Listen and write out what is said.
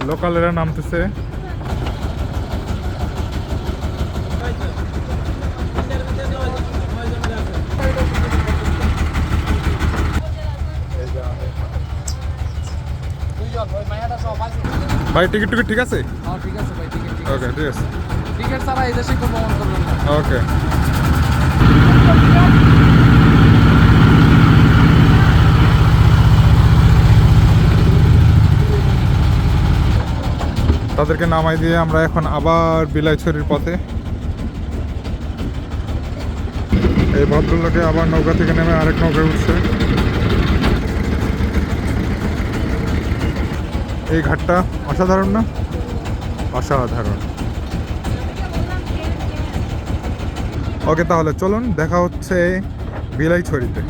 লোকালেরা নামতেছে। ভাই টিকিট ঠিক আছে? ঠিক আছে ভাই, টিকিট ঠিক ওকে, ঠিক আছে। টিকিট ছাড়া এই দেশে কেউ ভ্রমণ করবেন না। ওকে। তাদেরকে নামাই দিয়ে আমরা এখন আবার বিলাইছড়ির পথে। এই ভদ্রলোকে আবার নৌকা থেকে নেমে আরেক নৌকায় উঠছে। এই ঘাটটা অসাধারণ না? অসাধারণ। ওকে, তাহলে চলুন, দেখা হচ্ছে বিলাইছড়িতে।